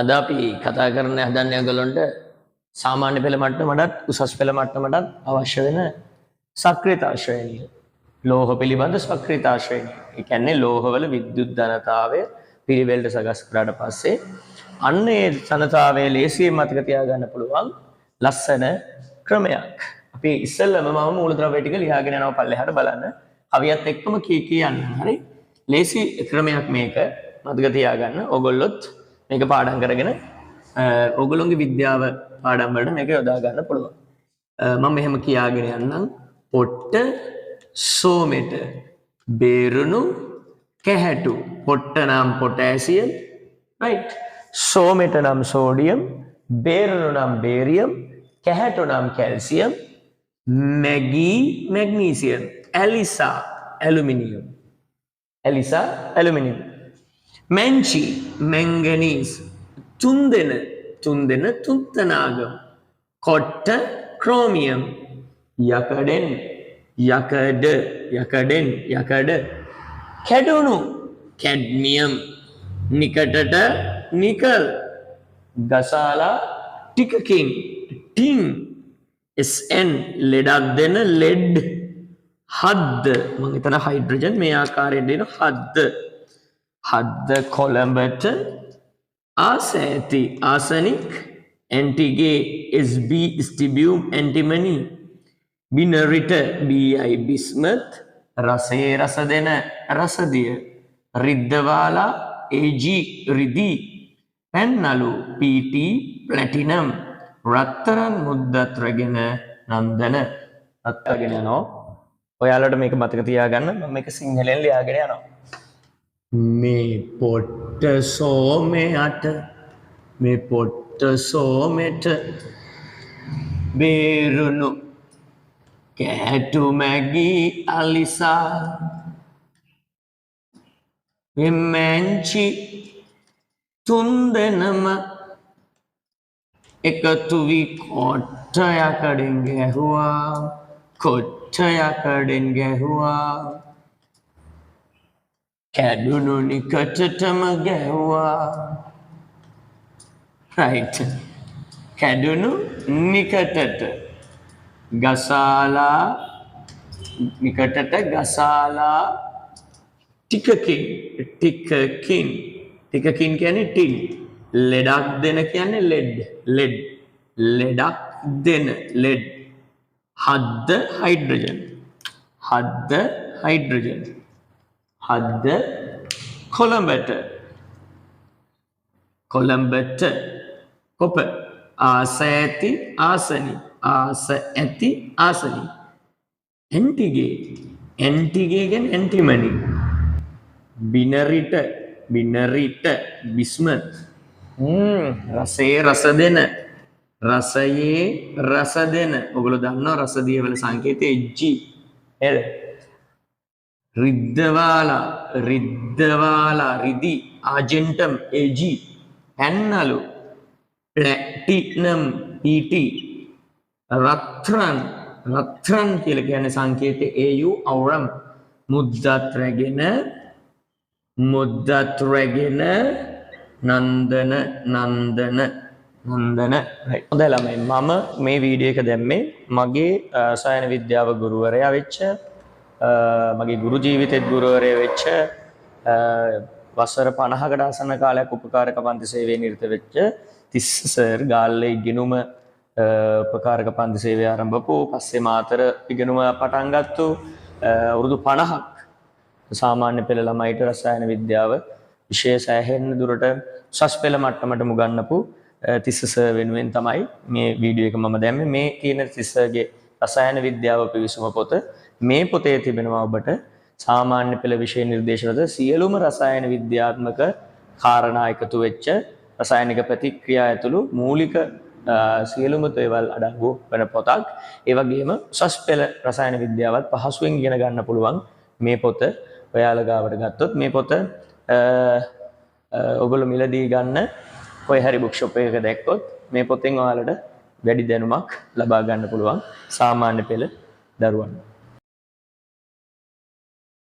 අද අපි කතා කරන්න හදන්නේ ඔයගොල්ලන්ට සාමාන්‍ය පෙළ මට්ටමටත් උසස් පෙළ මට්ටමටත් අවශ්‍ය වෙන සක්‍රියතා ශ්‍රේණිය. ලෝහ පිළිබඳ සක්‍රියතා ශ්‍රේණිය. ඒ කියන්නේ ලෝහවල විද්‍යුත් ධනතාවය පිළිවෙලට සකස් කරාට පස්සේ අන්න ඒ ධනතාවය ලේසියෙන් මතක තියාගන්න පුළුවන් ලස්සන ක්‍රමයක්. අපි ඉස්සෙල්ලම මම මූලද්‍රව්‍ය ටික ලියාගෙන යනවා පල්ලෙහාට බලන්න. කවියත් එක්කම කී යන්න. හරි. ලේසි ක්‍රමයක් මේක මතක තියාගන්න. ඕගොල්ලොත් මේක පාඩම් කරගෙන ඕගොල්ලෝගේ විද්‍යාව පාඩම් වලට මේක යොදා ගන්න පුළුවන්. මම මෙහෙම කියාගෙන යන්නම්. පොට්ට සෝමෙට බේරුණු කැහැටු. පොට්ට නම් පොටෑසියම්, right? සෝමෙට නම් සෝඩියම්, බේරුණු නම් බේරියම්, කැහැටු නම් කැල්සියම්, මැගී මැග්නීසියම්, ඇලිසා ඇලුමිනියම්. ඇලිසා ඇලුමිනියම්. මෙන්චි මැංගනීස්. තුන්දෙන තුත්තනාගම්. කොට්ට ක්‍රෝමියම්. යකඩ කැඩුණු කැඩ්මියම්. නිකටට නිකල්. ගසාලා ටිකකින් ටින්. SN ලෙඩක් දෙන ලෙඩ්. හද්ද මම හිතන හයිඩ්‍රජන් මේ ආකාරයෙන් දෙන හද්ද කොළඹට ආසෑති ආසනික් ඇන්ටිගේ SB ස්ටිබියම් ඇන්ටිමනි. බිනරිට BI බිස්මත් රසයේ රස දෙන රසදිය. රිද්දවාලා AG රිදී. පැන්නලු PT ප්ලැටිනම්. රත්තරන් මුද්දත් රැගෙන නන්දන. අත්ගෙන යනවා. ඔයාලට මේක මතක තියාගන්න. මම මේක සිංහලෙන් ලියාගෙන යනවා. මේ පොට්ට සෝමෙට බේරුණු කැහැටු මැගී අලිසා. මෙන්චි තුන්දෙනම එකතු වී කොට්ටයකඩෙන් ගැහුවා. කැඩුණු නිකටටම ගැහුවා. right. කැඩුණු නිකටට ගසාලා නිකටට ගසාලා ටිකකින් කියන්නේ ටින්. ලෙඩක් දෙන කියන්නේ ලෙඩක් දෙන ලෙඩ්. හද්ද හයිඩ්‍රජන්. හද්ද කොළඹට කොප. ආස ඇති ආසනි. ඇන්ටිගේ කියන්නේ ඇන්ටිමනි. බිනරිට බිස්මත්. රසයේ රස දෙන. ඔයගොල්ලෝ දන්නවා රසදිය වල සංකේතය G. නේද? රිද්දවාලා රිදී ආජෙන්ටම් AG. පැන්නලු ප්ලැටිනම් PT. රත්රන් කියලා කියන්නේ සංකේතය AU අවරම්. මුද්දත් රැගෙන නන්දන. right. හොඳයි ළමයි. මම මේ වීඩියෝ එක දැම්මේ මගේ රසායන විද්‍යාව ගුරුවරයා වෙච්ච මගේ ගුරු ජීවිතෙත් ගුරුවරයා වෙච්ච වසර 50කට ආසන්න කාලයක් උපකාරක පන්ති සේවයේ නිරත වෙච්ච තිස්ස සර් ගාල්ලේ ඉගෙනුම උපකාරක පන්ති සේවය ආරම්භපු පස්සේ මාතර ඉගෙනුම පටන් ගත්තු අවුරුදු 50ක් සාමාන්‍ය පෙළ ළමයිට රසායන විද්‍යාව විශේෂ ඇහෙන්න දුරට උසස් පෙළ මට්ටමට මුගන්නපු තිස්ස සර් වෙනුවෙන් තමයි මේ වීඩියෝ එක මම දැම්මේ. මේ තියෙන තිස්සගේ රසායන විද්‍යාව පිවිසුම පොත. මේ පොතේ තිබෙනවා ඔබට සාමාන්‍ය පෙළ විෂය නිර්දේශවල සියලුම රසායන විද්‍යාත්මක කාරණා එකතු වෙච්ච රසායනික ප්‍රතික්‍රියා ඇතුළු මූලික සියලුම දේවල් අඩංගු වෙන පොතක්. ඒ වගේම උසස් පෙළ රසායන විද්‍යාවත් පහසුවෙන් ඉගෙන ගන්න පුළුවන් මේ පොත ඔයාලා ගාවට ගත්තොත්. මේ පොත ඔයගොල්ලෝ මිලදී ගන්න කොයි හරි බුක් ෂොප් එකක දැක්කොත් මේ පොතෙන් ඔයාලට වැඩි දැනුමක් ලබා ගන්න පුළුවන් සාමාන්‍ය පෙළ දරුවන්ට.